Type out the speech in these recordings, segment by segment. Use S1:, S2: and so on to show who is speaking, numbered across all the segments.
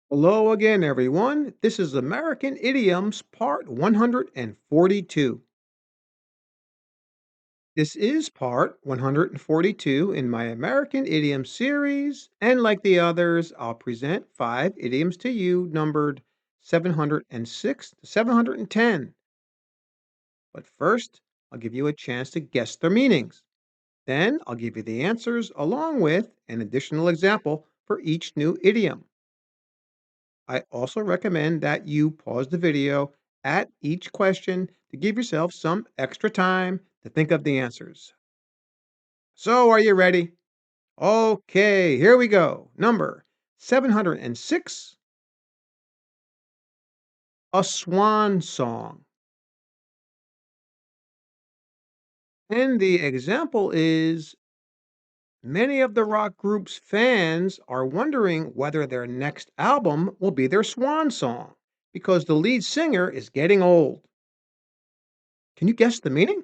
S1: Hello again, everyone. This is American Idioms Part 142. This is Part 142 in my American Idiom series. And like the others, I'll present five idioms to you numbered 706 to 710. But first, I'll give you a chance to guess their meanings. Then I'll give you the answers along with an additional example for each new idiom. I also recommend that you pause the video at each question to give yourself some extra time to think of the answers. So, are you ready? Okay, here we go. Number 706, a swan song. And the example is many of the rock group's fans are wondering whether their next album will be their swan song because the lead singer is getting old. Can you guess the meaning?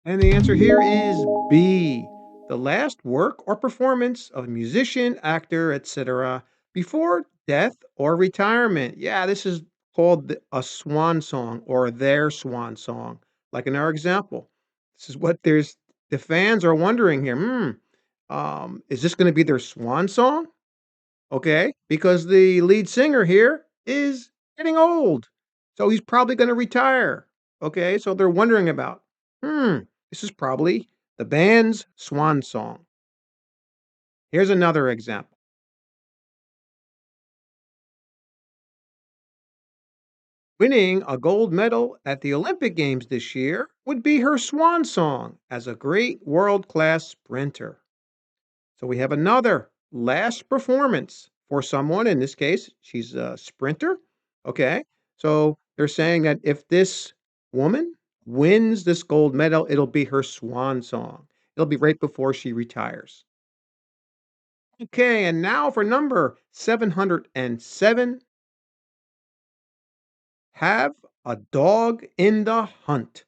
S1: And the answer here is B, the last work or performance of a musician, actor, etc., before death or retirement. Yeah, this is called a swan song or their swan song, like in our example. This is what the fans are wondering here. Is this going to be their swan song? Okay, because the lead singer here is getting old. So he's probably going to retire. Okay, so they're wondering about, hmm, this is probably the band's swan song. Here's another example. Winning a gold medal at the Olympic Games this year would be her swan song as a great world class sprinter. So we have another last performance for someone. In this case, she's a sprinter. Okay. So they're saying that if this woman wins this gold medal, it'll be her swan song. It'll be right before she retires. Okay. And now for number 707, have a dog in the hunt.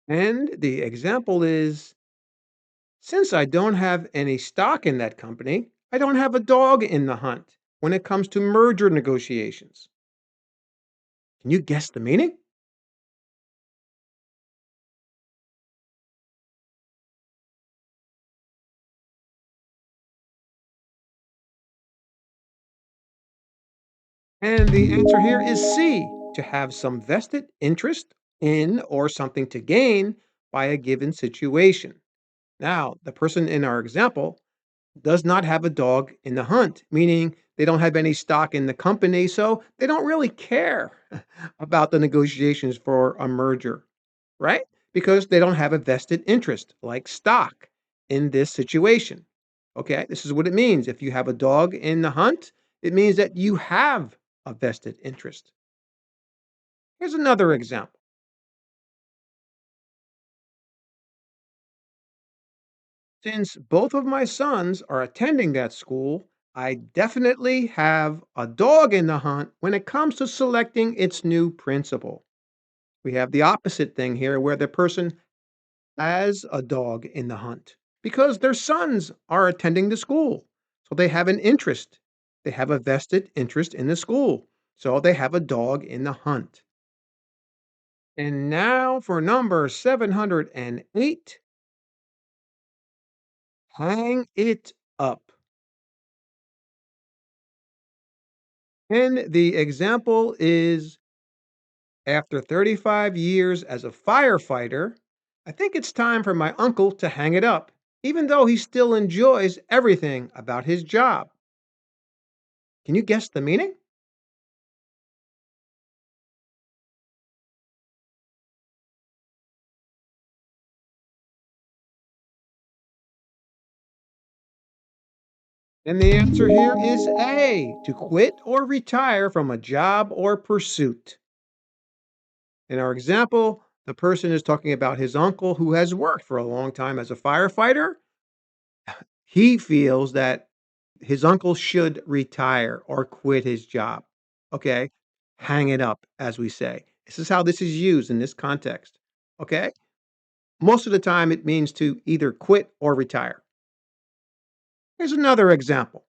S1: And the example is since I don't have any stock in that company, I don't have a dog in the hunt when it comes to merger negotiations. Can you guess the meaning? And the answer here is C, to have some vested interest in or something to gain by a given situation. Now, the person in our example does not have a dog in the hunt, meaning they don't have any stock in the company, so they don't really care about the negotiations for a merger, right? Because they don't have a vested interest like stock in this situation. Okay, this is what it means. If you have a dog in the hunt, it means that you have a vested interest. Here's another example. Since both of my sons are attending that school, I definitely have a dog in the hunt when it comes to selecting its new principal. We have the opposite thing here where the person has a dog in the hunt because their sons are attending the school. So they have an interest. They have a vested interest in the school. So they have a dog in the hunt. And now for number 708, hang it up. And the example is after 35 years as a firefighter, I think it's time for my uncle to hang it up, even though he still enjoys everything about his job. Can you guess the meaning? And the answer here is A, to quit or retire from a job or pursuit. In our example, the person is talking about his uncle who has worked for a long time as a firefighter. He feels that his uncle should retire or quit his job. Okay. Hang it up, as we say. This is how this is used in this context. Okay. Most of the time, it means to either quit or retire. Here's another example.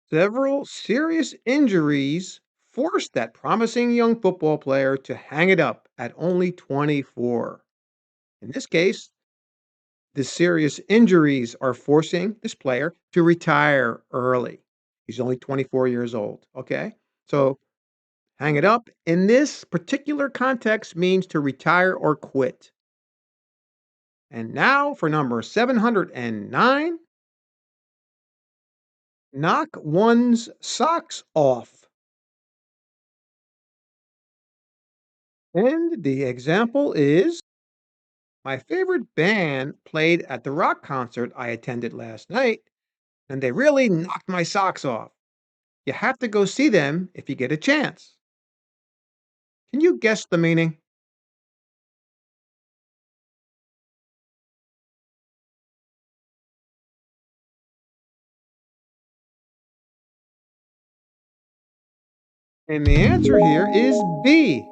S1: Several serious injuries forced that promising young football player to hang it up at only 24. In this case, the serious injuries are forcing this player to retire early. He's only 24 years old. Okay. So hang it up in this particular context means to retire or quit. And now for number 709, knock one's socks off. And the example is my favorite band played at the rock concert I attended last night, and they really knocked my socks off. You have to go see them if you get a chance. Can you guess the meaning? And the answer here is B,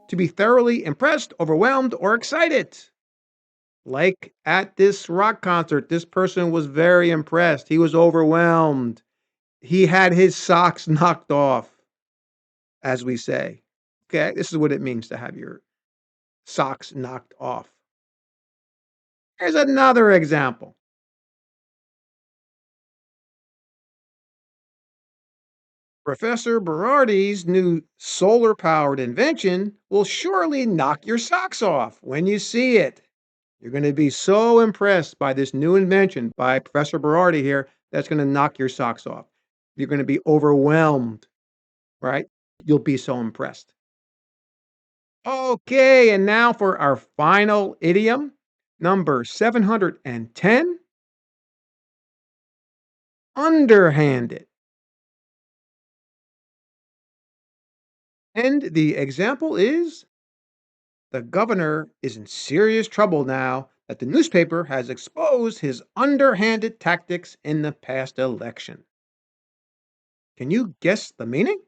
S1: to be thoroughly impressed, overwhelmed, or excited. Like at this rock concert, this person was very impressed. He was overwhelmed. He had his socks knocked off, as we say. Okay, this is what it means to have your socks knocked off. Here's another example. Professor Berardi's new solar powered invention will surely knock your socks off when you see it. You're going to be so impressed by this new invention by Professor Berardi here that's going to knock your socks off. You're going to be overwhelmed, right? You'll be so impressed. Okay, and now for our final idiom, number 710, underhanded. And the example is the governor is in serious trouble now that the newspaper has exposed his underhanded tactics in the past election. Can you guess the meaning?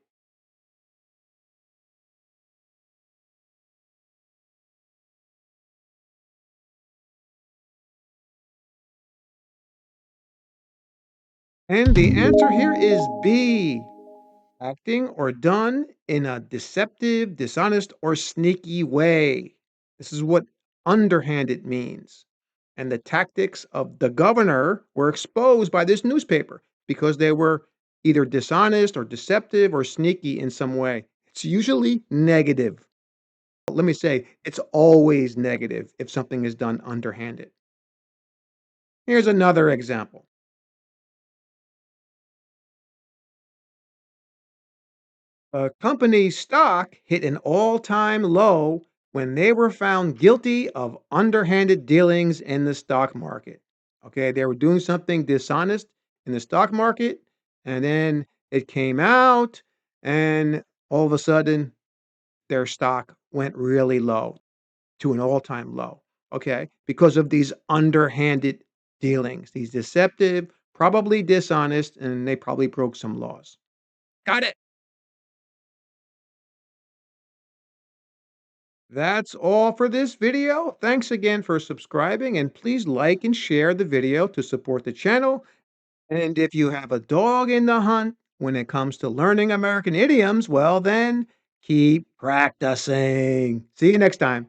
S1: And the answer here is B, acting or done in a deceptive, dishonest, or sneaky way. This is what underhanded means. And the tactics of the governor were exposed by this newspaper because they were either dishonest or deceptive or sneaky in some way. It's usually negative. Let me say, it's always negative if something is done underhanded. Here's another example. A company's stock hit an all time low when they were found guilty of underhanded dealings in the stock market. Okay, they were doing something dishonest in the stock market, and then it came out, and all of a sudden, their stock went really low to an all time low. Okay, because of these underhanded dealings, these deceptive, probably dishonest, and they probably broke some laws. Got it. That's all for this video. Thanks again for subscribing, and please like and share the video to support the channel. And if you have a dog in the hunt when it comes to learning American idioms, well, then keep practicing. See you next time.